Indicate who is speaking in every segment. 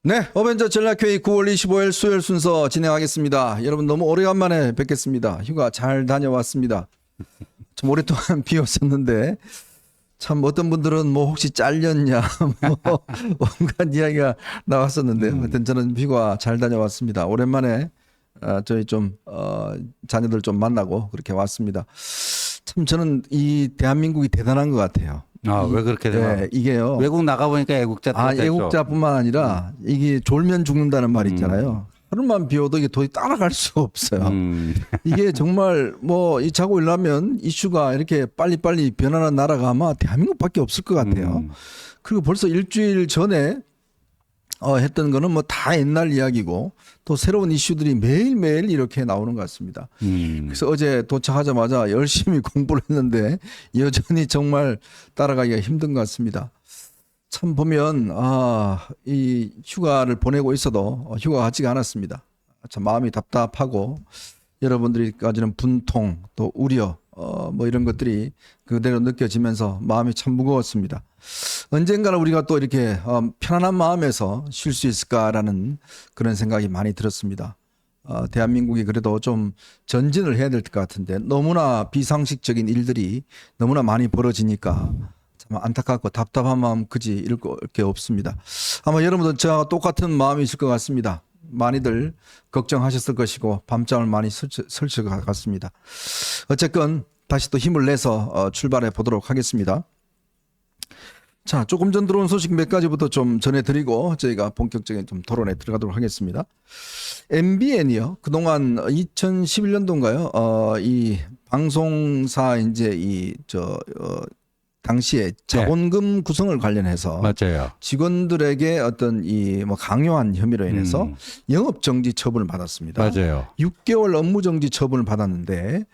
Speaker 1: 네, 어벤져 전략회의 9월 25일 수요일 순서 진행하겠습니다. 여러분 너무 오래간만에 뵙겠습니다. 휴가 잘 다녀왔습니다. 좀 오랫동안 비었었는데 참 어떤 분들은 뭐 혹시 잘렸냐 뭐 온갖 이야기가 나왔었는데요. 하여튼 저는 휴가 잘 다녀왔습니다. 오랜만에 저희 좀 자녀들 좀 만나고 그렇게 왔습니다. 참 저는 이 대한민국이 대단한 것 같아요.
Speaker 2: 왜 그렇게 돼요?
Speaker 1: 네, 이게요.
Speaker 2: 외국 나가보니까 애국자 됐죠.
Speaker 1: 애국자뿐만 아니라 이게 졸면 죽는다는 말이 있잖아요. 하루만 비워도 이게 도저히 따라갈 수가 없어요. 이게 정말 뭐 이 자고 일어나면 이슈가 이렇게 빨리빨리 변하는 나라가 아마 대한민국밖에 없을 것 같아요. 그리고 벌써 일주일 전에 했던 거는 뭐 다 옛날 이야기고 또 새로운 이슈들이 매일매일 이렇게 나오는 것 같습니다. 그래서 어제 도착하자마자 열심히 공부를 했는데 여전히 정말 따라가기가 힘든 것 같습니다. 참 보면 이 휴가를 보내고 있어도 휴가 같지가 않았습니다. 참 마음이 답답하고 여러분들이 가지는 분통 또 우려 뭐 이런 것들이 그대로 느껴지면서 마음이 참 무거웠습니다. 언젠가는 우리가 또 이렇게 편안한 마음에서 쉴 수 있을까라는 그런 생각이 많이 들었습니다. 대한민국이 그래도 좀 전진을 해야 될 것 같은데 너무나 비상식적인 일들이 너무나 많이 벌어지니까 참 안타깝고 답답한 마음 그지 이럴 게 없습니다. 아마 여러분도 저와 똑같은 마음이 있을 것 같습니다. 많이들 걱정하셨을 것이고 밤잠을 많이 설칠 것 같습니다. 어쨌건 다시 또 힘을 내서 출발해 보도록 하겠습니다. 자, 조금 전 들어온 소식 몇 가지부터 좀 전해드리고 저희가 본격적인 좀 토론에 들어가도록 하겠습니다. MBN이요. 그동안 2011년도인가요? 이 방송사 이제 당시에 자본금 구성을 관련해서
Speaker 2: 맞아요.
Speaker 1: 직원들에게 어떤 이 뭐 강요한 혐의로 인해서 영업 정지 처분을 받았습니다.
Speaker 2: 맞아요.
Speaker 1: 6개월 업무 정지 처분을 받았는데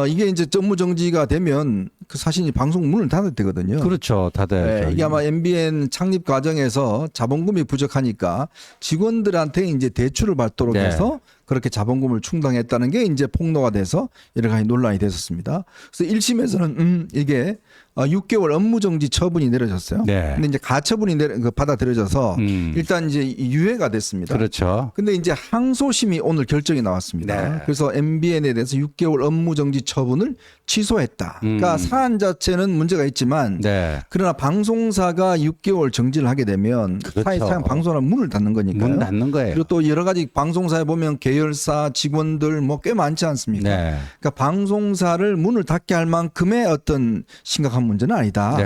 Speaker 1: 이게 이제 업무 정지가 되면 그 사실 방송 문을 닫아야 되거든요.
Speaker 2: 그렇죠. 다들
Speaker 1: 이게 아마 MBN 창립 과정에서 자본금이 부족하니까 직원들한테 이제 대출을 받도록 해서 그렇게 자본금을 충당했다는 게 이제 폭로가 돼서 여러 가지 논란이 됐었습니다. 그래서 1심에서는 이게 6개월 업무정지 처분이 내려졌어요. 근데 이제 가처분이 받아들여져서 일단 이제 유예가 됐습니다.
Speaker 2: 그렇죠.
Speaker 1: 근데 이제 항소심이 오늘 결정이 나왔습니다. 그래서 MBN에 대해서 6개월 업무정지 처분을 취소했다. 그러니까 사안 자체는 문제가 있지만 그러나 방송사가 6개월 정지를 하게 되면 사실상 방송사는 문을 닫는 거니까요.
Speaker 2: 문 닫는 거예요.
Speaker 1: 그리고 또 여러 가지 방송사에 보면 계열사 직원들 뭐 꽤 많지 않습니까? 그러니까 방송사를 문을 닫게 할 만큼의 어떤 심각한 문제는 아니다.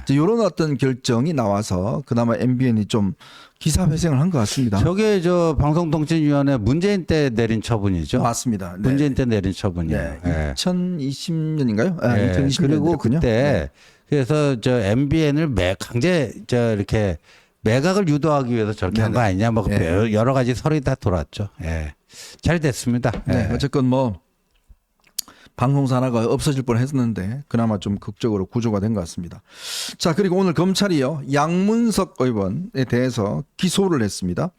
Speaker 1: 이런 어떤 결정이 나와서 그나마 MBN이 좀 기사회생을 한 것 같습니다.
Speaker 2: 저게 방송통신위원회 문재인 때 내린 처분이죠.
Speaker 1: 맞습니다.
Speaker 2: 문재인 때 내린 처분이에요.
Speaker 1: 2020년인가요? 2020년
Speaker 2: 그리고 그때 그래서 MBN을 강제 이렇게 매각을 유도하기 위해서 저렇게 한 거 아니냐 뭐 여러 가지 설이 다 돌았죠. 잘 됐습니다.
Speaker 1: 어쨌건 뭐 방송사 하나가 없어질 뻔했었는데 그나마 좀 극적으로 구조가 된 것 같습니다. 자, 그리고 오늘 검찰이요 양문석 의원에 대해서 기소를 했습니다.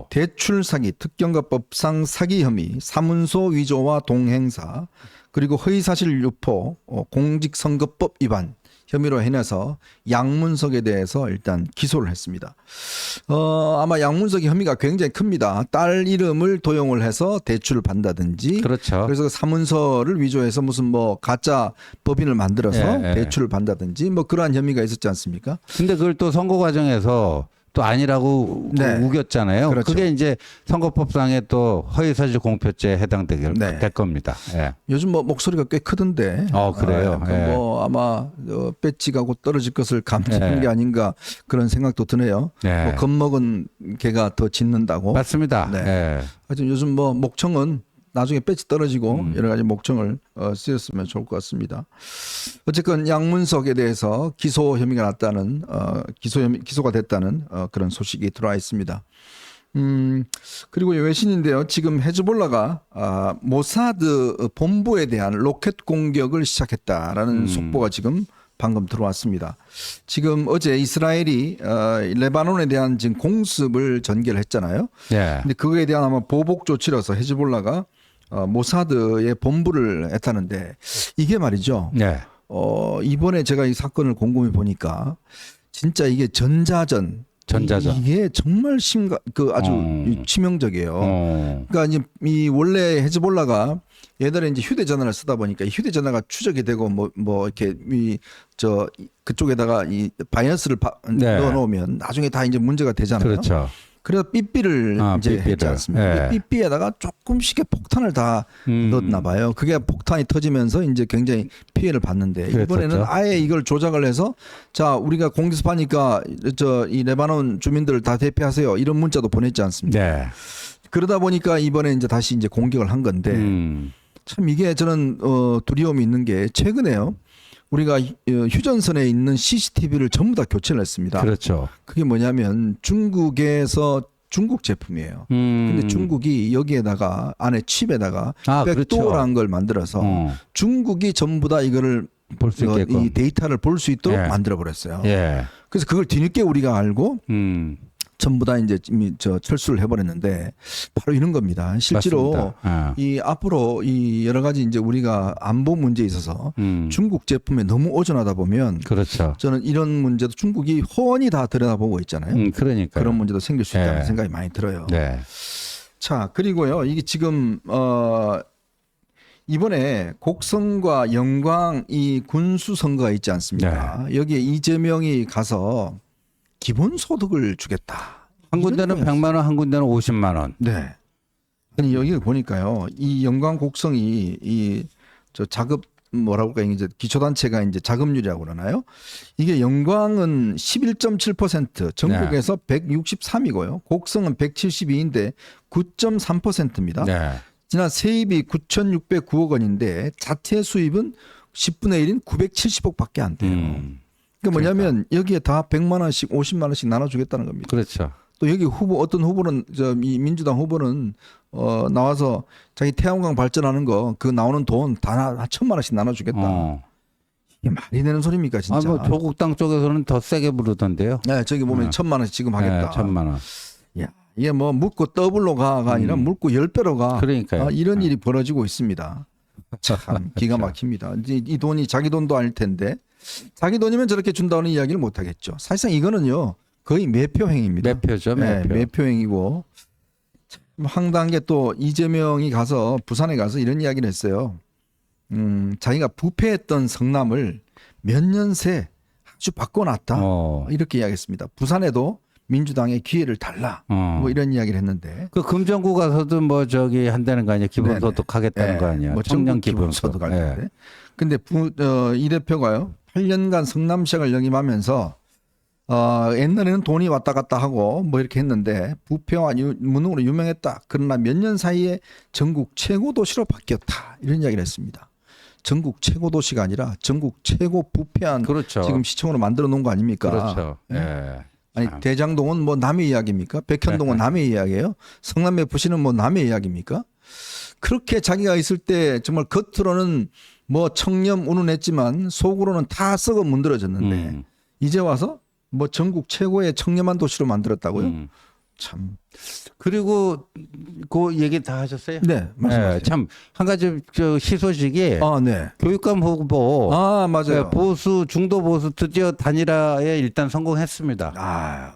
Speaker 1: 대출 사기, 특경가법상 사기 혐의, 사문서 위조와 동행사, 그리고 허위사실 유포, 공직선거법 위반 혐의로 해내서 양문석에 대해서 일단 기소를 했습니다. 아마 양문석의 혐의가 굉장히 큽니다. 딸 이름을 도용을 해서 대출을 받는다든지,
Speaker 2: 그렇죠.
Speaker 1: 그래서 사문서를 위조해서 무슨 뭐 가짜 법인을 만들어서 대출을 받는다든지 뭐 그러한 혐의가 있었지 않습니까?
Speaker 2: 근데 그걸 또 선거 과정에서 또 아니라고 우겼잖아요.
Speaker 1: 그렇죠.
Speaker 2: 그게 이제 선거법상에 또 허위사실 공표죄에 해당될 겁니다.
Speaker 1: 요즘 뭐 목소리가 꽤 크던데.
Speaker 2: 그래요.
Speaker 1: 뭐 아마 배지가 곧 떨어질 것을 감지한 게 아닌가 그런 생각도 드네요. 뭐 겁먹은 개가 더 짖는다고.
Speaker 2: 맞습니다.
Speaker 1: 하여튼 요즘 뭐 목청은 나중에 배지 떨어지고 여러 가지 목청을 쓰였으면 좋을 것 같습니다. 어쨌건 양문석에 대해서 기소 혐의가 났다는 기소가 됐다는 그런 소식이 들어와 있습니다. 그리고 외신인데요. 지금 헤즈볼라가 모사드 본부에 대한 로켓 공격을 시작했다라는 속보가 지금 방금 들어왔습니다. 지금 어제 이스라엘이 레바논에 대한 지금 공습을 전개했잖아요. 근데 그거에 대한 아마 보복 조치로서 헤즈볼라가 모사드의 본부를 했다는데 이게 말이죠. 이번에 제가 이 사건을 곰곰이 보니까 진짜 이게 전자전
Speaker 2: 전자전.
Speaker 1: 이게 정말 아주 치명적이에요. 그러니까 이제 이 원래 헤즈볼라가 옛날에 이제 휴대전화를 쓰다 보니까 이 휴대전화가 추적이 되고 뭐 이렇게 그쪽에다가 이 바이러스를
Speaker 2: 네.
Speaker 1: 넣어놓으면 나중에 다 이제 문제가 되잖아요.
Speaker 2: 그렇죠.
Speaker 1: 그래서 삐삐를 이제
Speaker 2: 삐삐를.
Speaker 1: 했지 않습니까?
Speaker 2: 예.
Speaker 1: 삐삐에다가 조금씩의 폭탄을 다 넣었나 봐요. 그게 폭탄이 터지면서 이제 굉장히 피해를 봤는데
Speaker 2: 그랬었죠.
Speaker 1: 이번에는 아예 이걸 조작을 해서 자 우리가 공습하니까 이 레바논 주민들 다 대피하세요 이런 문자도 보냈지 않습니까?
Speaker 2: 네.
Speaker 1: 그러다 보니까 이번에 이제 다시 이제 공격을 한 건데 참 이게 저는 두려움이 있는 게 최근에요. 우리가 휴전선에 있는 CCTV를 전부 다 교체를 했습니다.
Speaker 2: 그렇죠.
Speaker 1: 그게 뭐냐면 중국에서 중국 제품이에요. 근데 중국이 여기에다가 안에 칩에다가 백도어라는 걸 만들어서 중국이 전부 다 이거를
Speaker 2: 볼 수 있게끔
Speaker 1: 이 데이터를 볼 수 있도록
Speaker 2: 예.
Speaker 1: 만들어 버렸어요.
Speaker 2: 예.
Speaker 1: 그래서 그걸 뒤늦게 우리가 알고 전부 다 이제 이미 철수를 해버렸는데 바로 이런 겁니다. 실제로
Speaker 2: 맞습니다.
Speaker 1: 이 앞으로 이 여러 가지 이제 우리가 안보 문제에 있어서 중국 제품에 너무 의존하다 보면
Speaker 2: 그렇죠.
Speaker 1: 저는 이런 문제도 중국이 훤히 다 들여다보고 있잖아요.
Speaker 2: 그러니까
Speaker 1: 그런 문제도 생길 수 있다는
Speaker 2: 네.
Speaker 1: 생각이 많이 들어요.
Speaker 2: 네.
Speaker 1: 자 그리고요 이게 지금 이번에 곡성과 영광 이 군수 선거가 있지 않습니까? 여기에 이재명이 가서 기본소득을 주겠다.
Speaker 2: 한 군데는 100만 원, 한 군데는 50만 원.
Speaker 1: 네. 아니 여기 보니까요, 이 영광 곡성이 저 자급 뭐라고 할까 이제 기초단체가 이제 자금률이라고 그러나요? 이게 영광은 11.7%, 전국에서 163이고요. 곡성은 172인데 9.3%입니다.
Speaker 2: 네.
Speaker 1: 지난 세입이 9,609억 원인데 자체 수입은 10분의 1인 970억밖에 안 돼요. 그러니까 뭐냐면 여기에 다 100만 원씩 50만 원씩 나눠주겠다는 겁니다.
Speaker 2: 그렇죠.
Speaker 1: 또 여기 어떤 후보는 이 민주당 후보는 나와서 자기 태양광 발전하는 거 그 나오는 돈 다 1,000만 원씩 나눠주겠다. 이게 말이 되는 소리입니까 진짜?
Speaker 2: 뭐 조국 당 쪽에서는 더 세게 부르던데요.
Speaker 1: 네, 저기 보면 1,000만 원씩 지금 하겠다.
Speaker 2: 네, 1,000만 원.
Speaker 1: 야, 이게 뭐 묻고 더블로 가가 아니라 묻고 10배로 가.
Speaker 2: 그러니까요.
Speaker 1: 이런 일이 벌어지고 있습니다. 참 기가 막힙니다. 이 돈이 자기 돈도 아닐 텐데 자기 돈이면 저렇게 준다는 이야기를 못 하겠죠. 사실상 이거는요 거의 매표행위입니다.
Speaker 2: 매표죠,
Speaker 1: 네,
Speaker 2: 매표.
Speaker 1: 매표행위고 참 황당한 게 또 이재명이 가서 부산에 가서 이런 이야기를 했어요. 자기가 부패했던 성남을 몇 년 새 아주 바꿔놨다. 이렇게 이야기했습니다. 부산에도 민주당에 기회를 달라. 뭐 이런 이야기를 했는데.
Speaker 2: 그 금정구 가서도 뭐 저기 한다는 거 아니야? 기본소득 하겠다는 거 아니야?
Speaker 1: 뭐
Speaker 2: 청년
Speaker 1: 기본소득
Speaker 2: 기본소득.
Speaker 1: 할 텐데. 근데 이 대표가요 8년간 성남시장을 역임하면서 옛날에는 돈이 왔다 갔다 하고 뭐 이렇게 했는데 부패와 무능으로 유명했다. 그러나 몇 년 사이에 전국 최고 도시로 바뀌었다. 이런 이야기를 했습니다. 전국 최고 도시가 아니라 전국 최고 부패한
Speaker 2: 그렇죠.
Speaker 1: 지금 시청으로 만들어 놓은 거 아닙니까?
Speaker 2: 그렇죠.
Speaker 1: 네.
Speaker 2: 예.
Speaker 1: 아니 대장동은 뭐 남의 이야기입니까? 백현동은 남의 이야기예요? 성남의 부시는 뭐 남의 이야기입니까? 그렇게 자기가 있을 때 정말 겉으로는 뭐 청렴 운운했지만 속으로는 다 썩어 문드러졌는데 이제 와서 뭐 전국 최고의 청렴한 도시로 만들었다고요? 참.
Speaker 2: 그리고 그 얘기 다 하셨어요?
Speaker 1: 네, 말씀하세요.
Speaker 2: 참 한 가지 저 희소식이
Speaker 1: 네.
Speaker 2: 교육감 후보
Speaker 1: 맞아요.
Speaker 2: 보수 중도 보수 드디어 단일화에 일단 성공했습니다.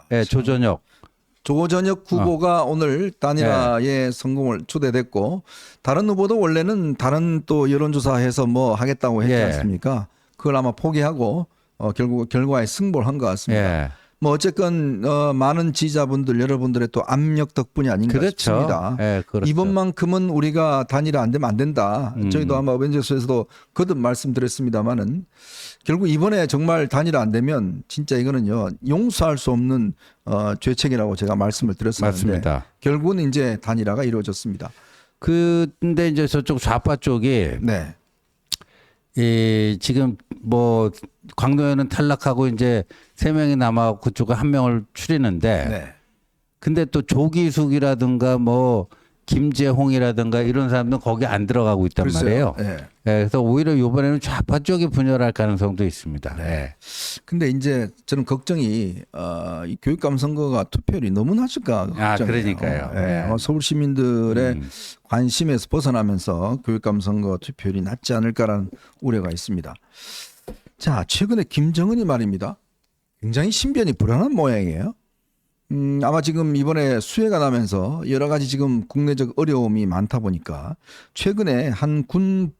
Speaker 2: 조전혁
Speaker 1: 후보가 오늘 단일화에 성공을 초대됐고 다른 후보도 원래는 다른 또 여론조사해서 뭐 하겠다고 했지 않습니까? 그걸 아마 포기하고 결국 결과에 승복을 한 것 같습니다. 뭐 어쨌건 많은 지지자분들 여러분들의 또 압력 덕분이 아닌가 싶습니다.
Speaker 2: 그렇죠.
Speaker 1: 이번만큼은 우리가 단일화 안 되면 안 된다. 저희도 아마 벤저스에서도 거듭 말씀드렸습니다마는 결국 이번에 정말 단일화 안 되면 진짜 이거는요 용서할 수 없는 죄책이라고 제가 말씀을 드렸었는데
Speaker 2: 맞습니다.
Speaker 1: 결국은 이제 단일화가 이루어졌습니다.
Speaker 2: 근데 이제 저쪽 좌파 쪽이 지금 뭐 광노현은 탈락하고 이제 3명이 남아 그쪽에 1명을 추리는데 근데 또 조기숙이라든가 뭐 김재홍이라든가 이런 사람들은 거기 안 들어가고 있단 말이에요. 그래서 오히려 이번에는 좌파 쪽이 분열할 가능성도 있습니다.
Speaker 1: 근데 이제 저는 걱정이 이 교육감 선거가 투표율이 너무 낮을까 걱정이에요.
Speaker 2: 그러니까요.
Speaker 1: 서울 시민들의 관심에서 벗어나면서 교육감 선거 투표율이 낮지 않을까라는 우려가 있습니다. 자, 최근에 김정은이 말입니다. 굉장히 신변이 불안한 모양이에요. 아마 지금 이번에 수해가 나면서 여러 가지 지금 국내적 어려움이 많다 보니까 최근에 한 군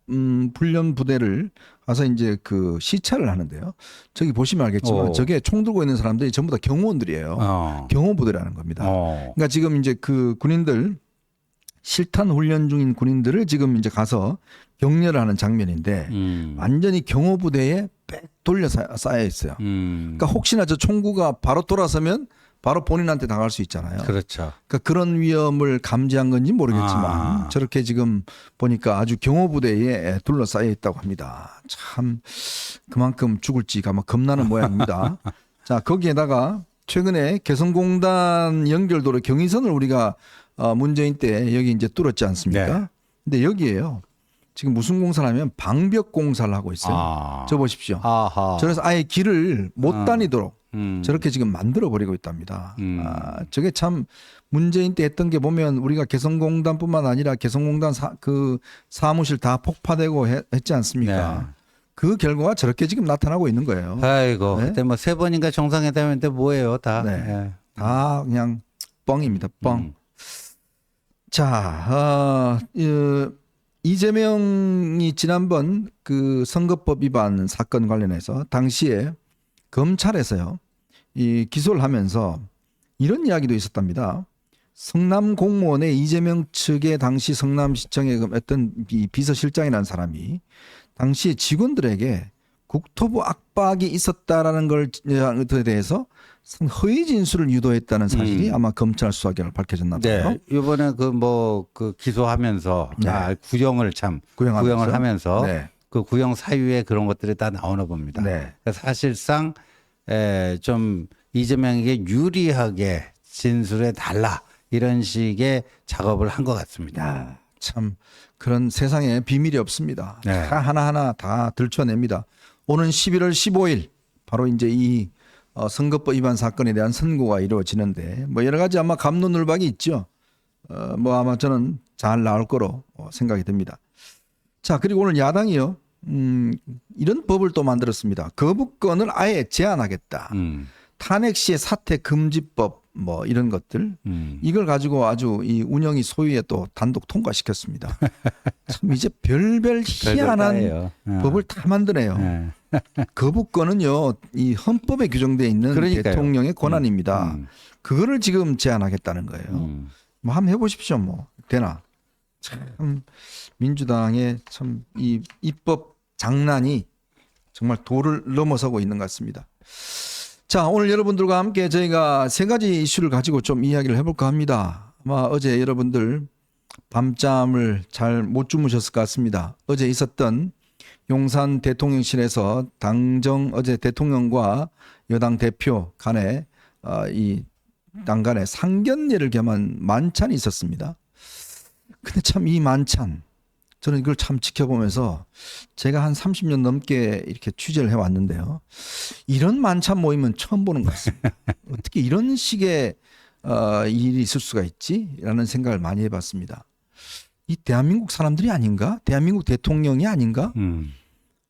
Speaker 1: 훈련 부대를 가서 이제 그 시찰을 하는데요. 저기 보시면 알겠지만 저게 총 들고 있는 사람들이 전부 다 경호원들이에요. 경호부대라는 겁니다. 그러니까 지금 이제 그 군인들 실탄 훈련 중인 군인들을 지금 이제 가서 격려를 하는 장면인데 완전히 경호부대에 빽 돌려 쌓여 있어요. 그러니까 혹시나 저 총구가 바로 돌아서면 바로 본인한테 당할 수 있잖아요.
Speaker 2: 그렇죠.
Speaker 1: 그러니까 그런 위험을 감지한 건지 모르겠지만 저렇게 지금 보니까 아주 경호부대에 둘러싸여 있다고 합니다. 참 그만큼 죽을지가 막 겁나는 모양입니다. 자, 거기에다가 최근에 개성공단 연결도로 경의선을 우리가 문재인 때 여기 이제 뚫었지 않습니까?
Speaker 2: 네.
Speaker 1: 근데 여기에요. 지금 무슨 공사를 하면 방벽 공사를 하고 있어요. 저 보십시오. 그래서 아예 길을 못 다니도록 저렇게 지금 만들어 버리고 있답니다. 저게 참 문재인 때 했던 게 보면 우리가 개성공단뿐만 아니라 개성공단 그 사무실 다 폭파되고 했지 않습니까?
Speaker 2: 네.
Speaker 1: 그 결과가 저렇게 지금 나타나고 있는 거예요.
Speaker 2: 아이고,
Speaker 1: 네?
Speaker 2: 그때 뭐 3번인가 정상회담인데 뭐예요, 다.
Speaker 1: 네.
Speaker 2: 예.
Speaker 1: 다 그냥 뻥입니다. 뻥. 자, 이재명이 지난번 그 선거법 위반 사건 관련해서 당시에 검찰에서요, 이 기소를 하면서 이런 이야기도 있었답니다. 성남 공무원의 이재명 측의 당시 성남시청의 어떤 비서실장이라는 사람이 당시 직원들에게 국토부 압박이 있었다라는 것에 대해서 허위 진술을 유도했다는 사실이 아마 검찰 수사 결과 밝혀졌나 봐요.
Speaker 2: 네. 이번에 그 기소하면서
Speaker 1: 네.
Speaker 2: 구형을
Speaker 1: 구형하면서?
Speaker 2: 하면서
Speaker 1: 네.
Speaker 2: 그 구형 사유에 그런 것들이 다 나오나 봅니다.
Speaker 1: 네.
Speaker 2: 그러니까 사실상 좀 이재명에게 유리하게 진술해 달라 이런 식의 작업을 한 것 같습니다.
Speaker 1: 야, 참 그런 세상에 비밀이 없습니다.
Speaker 2: 네.
Speaker 1: 다 하나하나 다 들춰냅니다. 오는 11월 15일 바로 이제 이 선거법 위반 사건에 대한 선고가 이루어지는데 뭐 여러 가지 아마 갑론을박이 있죠. 뭐 아마 저는 잘 나올 거로 생각이 듭니다. 자, 그리고 오늘 야당이요. 이런 법을 또 만들었습니다. 거부권을 아예 제한하겠다. 탄핵 시의 사퇴 금지법 뭐 이런 것들 이걸 가지고 아주 이 운영이 소위에 또 단독 통과시켰습니다. 참 이제 별별 희한한 법을 다 만드네요.
Speaker 2: 네.
Speaker 1: 거부권은요 이 헌법에 규정되어 있는
Speaker 2: 그러니까요.
Speaker 1: 대통령의 권한입니다. 그거를 지금 제한하겠다는 거예요. 뭐 한번 해보십시오. 뭐 되나? 참 민주당의 참 이 입법 장난이 정말 도를 넘어서고 있는 것 같습니다. 자, 오늘 여러분들과 함께 저희가 세 가지 이슈를 가지고 좀 이야기를 해볼까 합니다. 아마 어제 여러분들 밤잠을 잘 못 주무셨을 것 같습니다. 어제 있었던 용산 대통령실에서 어제 대통령과 여당 대표 간에 이 당 간에 상견례를 겸한 만찬이 있었습니다. 근데 참 이 만찬 저는 이걸 참 지켜보면서 제가 한 30년 넘게 이렇게 취재를 해왔는데요. 이런 만찬 모임은 처음 보는 것 같습니다. 어떻게 이런 식의 일이 있을 수가 있지? 라는 생각을 많이 해봤습니다. 이 대한민국 사람들이 아닌가? 대한민국 대통령이 아닌가?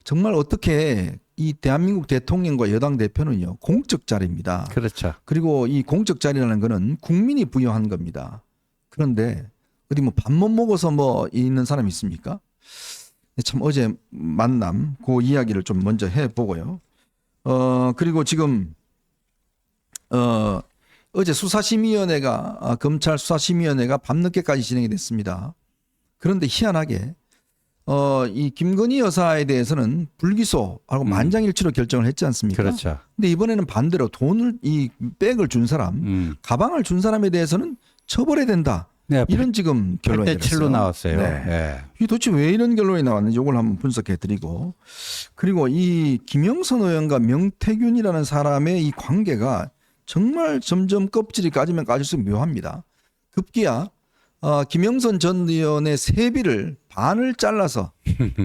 Speaker 1: 정말 어떻게 이 대한민국 대통령과 여당 대표는요, 공적 자리입니다.
Speaker 2: 그렇죠.
Speaker 1: 그리고 이 공적 자리라는 거는 국민이 부여한 겁니다. 그런데 어디 뭐 밥 못 먹어서 뭐 있는 사람이 있습니까? 참 어제 만남 그 이야기를 좀 먼저 해보고요. 그리고 지금 어제 수사심의위원회가 검찰 수사심의위원회가 밤늦게까지 진행이 됐습니다. 그런데 희한하게 이 김건희 여사에 대해서는 불기소하고 만장일치로 결정을 했지 않습니까?
Speaker 2: 그렇죠.
Speaker 1: 근데 이번에는 반대로 이 백을 준 사람, 가방을 준 사람에 대해서는 처벌해야 된다.
Speaker 2: 네,
Speaker 1: 이런 지금 결론이
Speaker 2: 8대7로 나왔어요.
Speaker 1: 네.
Speaker 2: 네.
Speaker 1: 이 도대체 왜 이런 결론이 나왔는지 이걸 한번 분석해드리고, 그리고 이 김영선 의원과 명태균이라는 사람의 이 관계가 정말 점점 껍질이 까지면 까질수록 묘합니다. 급기야 김영선 전 의원의 세비를 반을 잘라서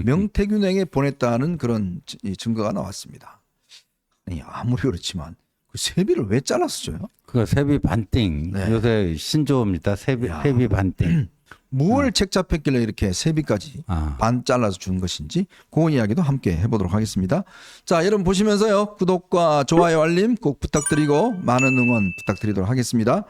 Speaker 1: 명태균에게 보냈다는 그런 증거가 나왔습니다. 아니, 아무리 그렇지만 그 세비를 왜 잘라서 줘요?
Speaker 2: 그 세비 반띵.
Speaker 1: 네.
Speaker 2: 요새 신조어입니다. 세비 반띵.
Speaker 1: 뭘 책 잡혔길래 이렇게 세비까지 반 잘라서 준 것인지 그 이야기도 함께 해보도록 하겠습니다. 자, 여러분 보시면서요 구독과 좋아요 알림 꼭 부탁드리고 많은 응원 부탁드리도록 하겠습니다.